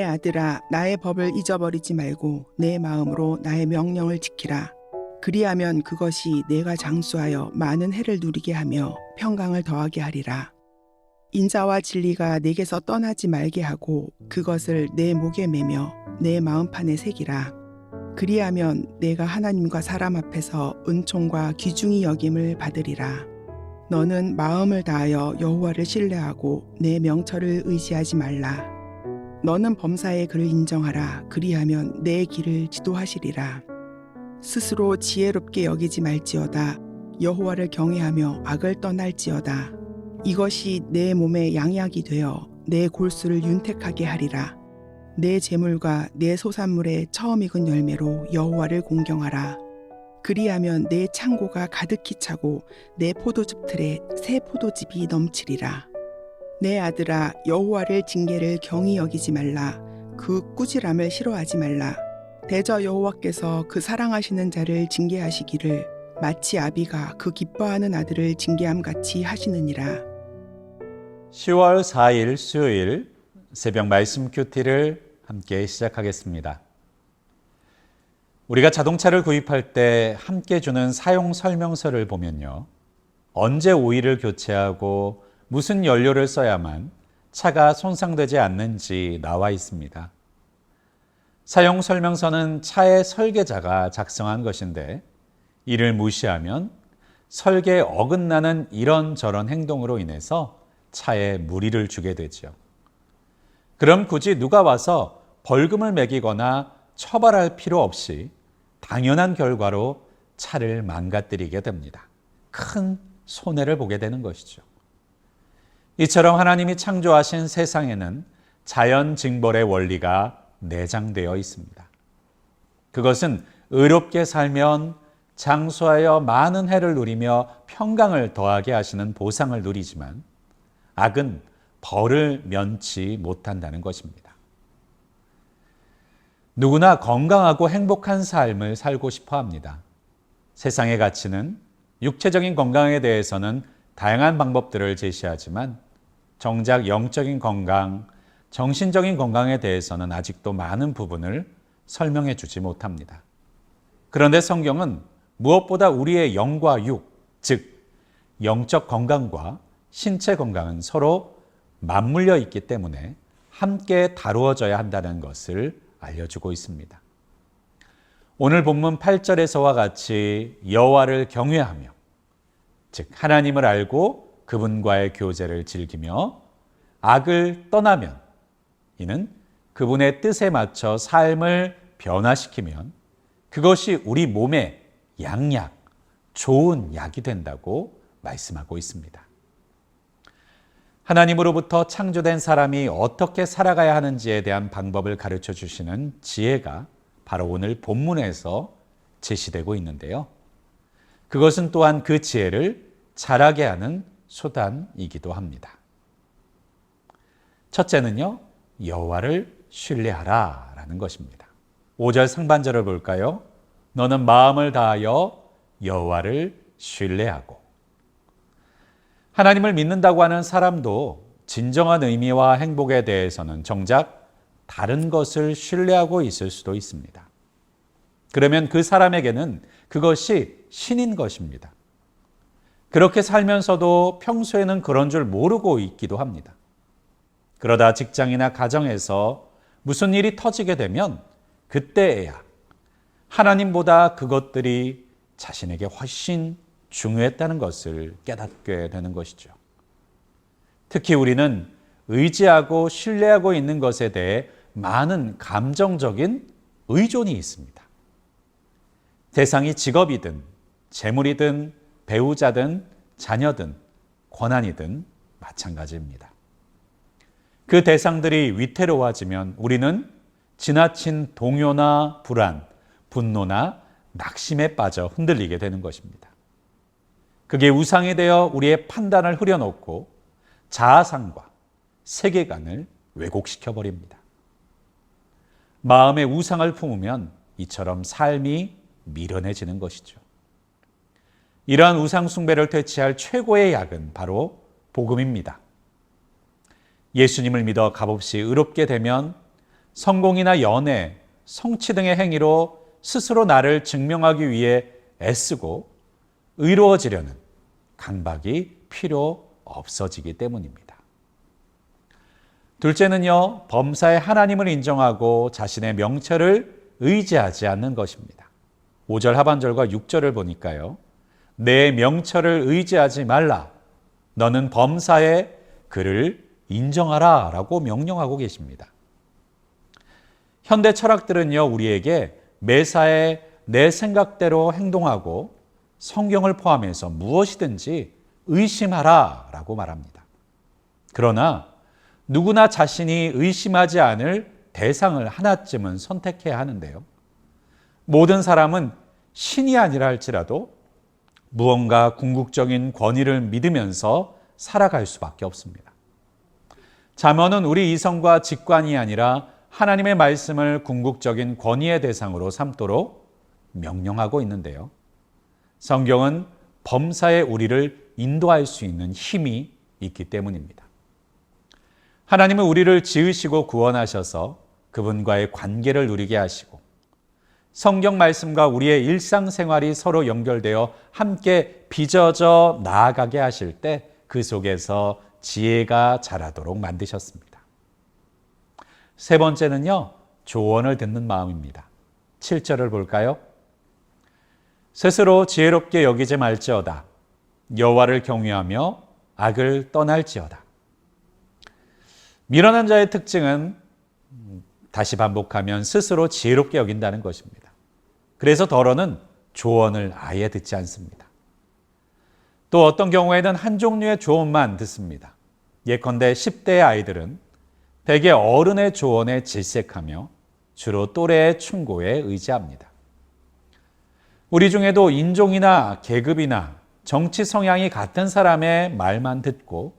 아들아, 나의 법을 잊어버리지 말고 내 마음으로 나의 명령을 지키라. 그리하면 그것이 내가 장수하여 많은 해를 누리게 하며 평강을 더하게 하리라. 인자와 진리가 내게서 떠나지 말게 하고 그것을 내 목에 매며 내 마음판에 새기라. 그리하면 내가 하나님과 사람 앞에서 은총과 귀중히 여김을 받으리라. 너는 마음을 다하여 여호와를 신뢰하고 내 명철을 의지하지 말라. 너는 범사의 그를 인정하라. 그리하면 내 길을 지도하시리라. 스스로 지혜롭게 여기지 말지어다. 여호와를 경외하며 악을 떠날지어다. 이것이 내 몸에 양약이 되어 내 골수를 윤택하게 하리라. 내 재물과 내 소산물의 처음 익은 열매로 여호와를 공경하라. 그리하면 내 창고가 가득히 차고 내 포도즙 틀에 새 포도즙이 넘치리라. 내 아들아, 여호와를 징계를 경히 여기지 말라. 그 꾸지람을 싫어하지 말라. 대저 여호와께서 그 사랑하시는 자를 징계하시기를 마치 아비가 그 기뻐하는 아들을 징계함 같이 하시느니라. 10월 4일 수요일 새벽 말씀 큐티를 함께 시작하겠습니다. 우리가 자동차를 구입할 때 함께 주는 사용 설명서를 보면요, 언제 오일을 교체하고 무슨 연료를 써야만 차가 손상되지 않는지 나와 있습니다. 사용 설명서는 차의 설계자가 작성한 것인데 이를 무시하면 설계에 어긋나는 이런저런 행동으로 인해서 차에 무리를 주게 되죠. 그럼 굳이 누가 와서 벌금을 매기거나 처벌할 필요 없이 당연한 결과로 차를 망가뜨리게 됩니다. 큰 손해를 보게 되는 것이죠. 이처럼 하나님이 창조하신 세상에는 자연 징벌의 원리가 내장되어 있습니다. 그것은 의롭게 살면 장수하여 많은 해를 누리며 평강을 더하게 하시는 보상을 누리지만 악은 벌을 면치 못한다는 것입니다. 누구나 건강하고 행복한 삶을 살고 싶어 합니다. 세상의 가치는 육체적인 건강에 대해서는 다양한 방법들을 제시하지만 정작 영적인 건강, 정신적인 건강에 대해서는 아직도 많은 부분을 설명해 주지 못합니다. 그런데 성경은 무엇보다 우리의 영과 육, 즉 영적 건강과 신체 건강은 서로 맞물려 있기 때문에 함께 다루어져야 한다는 것을 알려주고 있습니다. 오늘 본문 8절에서와 같이 여호와를 경외하며, 즉 하나님을 알고 그분과의 교제를 즐기며 악을 떠나면, 이는 그분의 뜻에 맞춰 삶을 변화시키면 그것이 우리 몸의 양약, 좋은 약이 된다고 말씀하고 있습니다. 하나님으로부터 창조된 사람이 어떻게 살아가야 하는지에 대한 방법을 가르쳐 주시는 지혜가 바로 오늘 본문에서 제시되고 있는데요. 그것은 또한 그 지혜를 자라게 하는 수단이기도 합니다. 첫째는요, 여호와를 신뢰하라 라는 것입니다. 5절 상반절을 볼까요? 너는 마음을 다하여 여호와를 신뢰하고. 하나님을 믿는다고 하는 사람도 진정한 의미와 행복에 대해서는 정작 다른 것을 신뢰하고 있을 수도 있습니다. 그러면 그 사람에게는 그것이 신인 것입니다. 그렇게 살면서도 평소에는 그런 줄 모르고 있기도 합니다. 그러다 직장이나 가정에서 무슨 일이 터지게 되면 그때야 하나님보다 그것들이 자신에게 훨씬 중요했다는 것을 깨닫게 되는 것이죠. 특히 우리는 의지하고 신뢰하고 있는 것에 대해 많은 감정적인 의존이 있습니다. 대상이 직업이든 재물이든 배우자든 자녀든 권한이든 마찬가지입니다. 그 대상들이 위태로워지면 우리는 지나친 동요나 불안, 분노나 낙심에 빠져 흔들리게 되는 것입니다. 그게 우상이 되어 우리의 판단을 흐려놓고 자아상과 세계관을 왜곡시켜 버립니다. 마음의 우상을 품으면 이처럼 삶이 미련해지는 것이죠. 이러한 우상 숭배를 퇴치할 최고의 약은 바로 복음입니다. 예수님을 믿어 값없이 의롭게 되면 성공이나 연애, 성취 등의 행위로 스스로 나를 증명하기 위해 애쓰고 의로워지려는 강박이 필요 없어지기 때문입니다. 둘째는요, 범사에 하나님을 인정하고 자신의 명철을 의지하지 않는 것입니다. 5절 하반절과 6절을 보니까요, 내 명철을 의지하지 말라. 너는 범사에 그를 인정하라 라고 명령하고 계십니다. 현대 철학들은요, 우리에게 매사에 내 생각대로 행동하고 성경을 포함해서 무엇이든지 의심하라 라고 말합니다. 그러나 누구나 자신이 의심하지 않을 대상을 하나쯤은 선택해야 하는데요. 모든 사람은 신이 아니라 할지라도 무언가 궁극적인 권위를 믿으면서 살아갈 수밖에 없습니다. 잠언은 우리 이성과 직관이 아니라 하나님의 말씀을 궁극적인 권위의 대상으로 삼도록 명령하고 있는데요. 성경은 범사에 우리를 인도할 수 있는 힘이 있기 때문입니다. 하나님은 우리를 지으시고 구원하셔서 그분과의 관계를 누리게 하시고 성경 말씀과 우리의 일상생활이 서로 연결되어 함께 빚어져 나아가게 하실 때 그 속에서 지혜가 자라도록 만드셨습니다. 세 번째는요, 조언을 듣는 마음입니다. 7절을 볼까요? 스스로 지혜롭게 여기지 말지어다. 여호와를 경외하며 악을 떠날지어다. 미련한 자의 특징은 다시 반복하면 스스로 지혜롭게 여긴다는 것입니다. 그래서 더러는 조언을 아예 듣지 않습니다. 또 어떤 경우에는 한 종류의 조언만 듣습니다. 예컨대 10대의 아이들은 대개 어른의 조언에 질색하며 주로 또래의 충고에 의지합니다. 우리 중에도 인종이나 계급이나 정치 성향이 같은 사람의 말만 듣고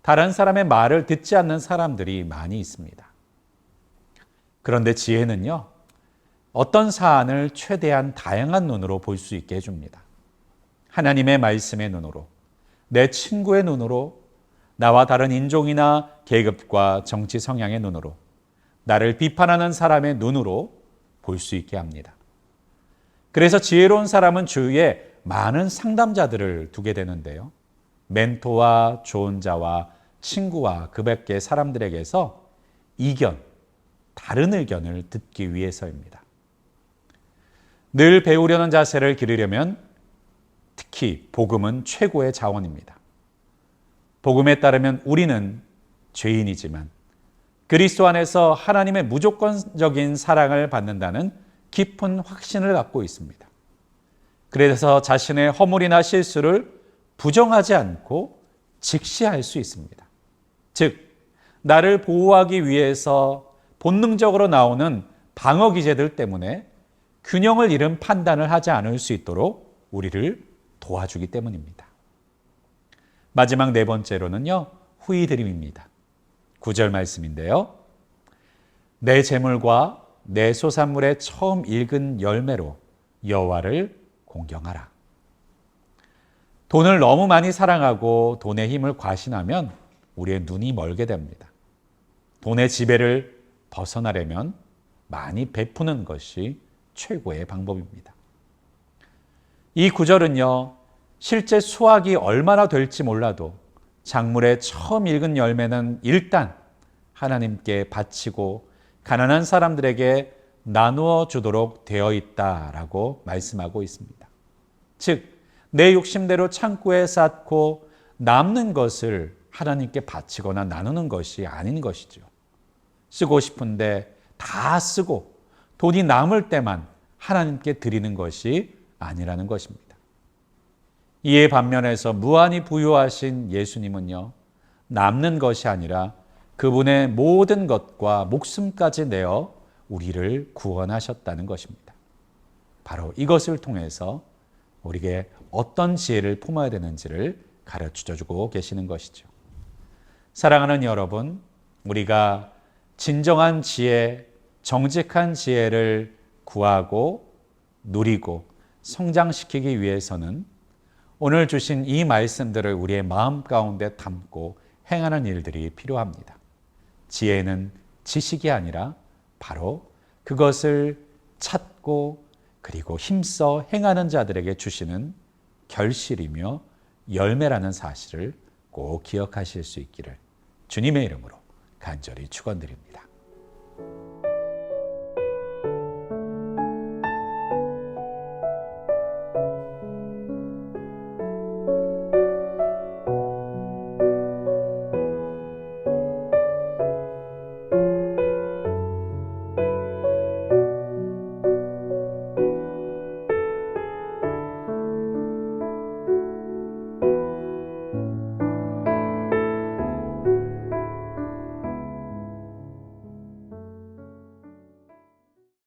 다른 사람의 말을 듣지 않는 사람들이 많이 있습니다. 그런데 지혜는요, 어떤 사안을 최대한 다양한 눈으로 볼 수 있게 해줍니다. 하나님의 말씀의 눈으로, 내 친구의 눈으로, 나와 다른 인종이나 계급과 정치 성향의 눈으로, 나를 비판하는 사람의 눈으로 볼 수 있게 합니다. 그래서 지혜로운 사람은 주위에 많은 상담자들을 두게 되는데요. 멘토와 조언자와 친구와 그 밖의 사람들에게서 이견, 다른 의견을 듣기 위해서입니다. 늘 배우려는 자세를 기르려면 특히 복음은 최고의 자원입니다. 복음에 따르면 우리는 죄인이지만 그리스도 안에서 하나님의 무조건적인 사랑을 받는다는 깊은 확신을 갖고 있습니다. 그래서 자신의 허물이나 실수를 부정하지 않고 직시할 수 있습니다. 즉, 나를 보호하기 위해서 본능적으로 나오는 방어 기제들 때문에 균형을 잃은 판단을 하지 않을 수 있도록 우리를 도와주기 때문입니다. 마지막 네 번째로는요, 후의드림입니다. 9절 말씀인데요. 내 재물과 내 소산물의 처음 익은 열매로 여호와를 공경하라. 돈을 너무 많이 사랑하고 돈의 힘을 과신하면 우리의 눈이 멀게 됩니다. 돈의 지배를 벗어나려면 많이 베푸는 것이 최고의 방법입니다. 이 구절은요, 실제 수확이 얼마나 될지 몰라도 작물의 처음 익은 열매는 일단 하나님께 바치고 가난한 사람들에게 나누어 주도록 되어 있다라고 말씀하고 있습니다. 즉, 내 욕심대로 창고에 쌓고 남는 것을 하나님께 바치거나 나누는 것이 아닌 것이죠. 쓰고 싶은데 다 쓰고 돈이 남을 때만 하나님께 드리는 것이 아니라는 것입니다. 이에 반면에서 무한히 부유하신 예수님은요, 남는 것이 아니라 그분의 모든 것과 목숨까지 내어 우리를 구원하셨다는 것입니다. 바로 이것을 통해서 우리에게 어떤 지혜를 품어야 되는지를 가르쳐주고 계시는 것이죠. 사랑하는 여러분, 우리가 진정한 지혜, 정직한 지혜를 구하고 누리고 성장시키기 위해서는 오늘 주신 이 말씀들을 우리의 마음 가운데 담고 행하는 일들이 필요합니다. 지혜는 지식이 아니라 바로 그것을 찾고 그리고 힘써 행하는 자들에게 주시는 결실이며 열매라는 사실을 꼭 기억하실 수 있기를 주님의 이름으로 간절히 축원드립니다.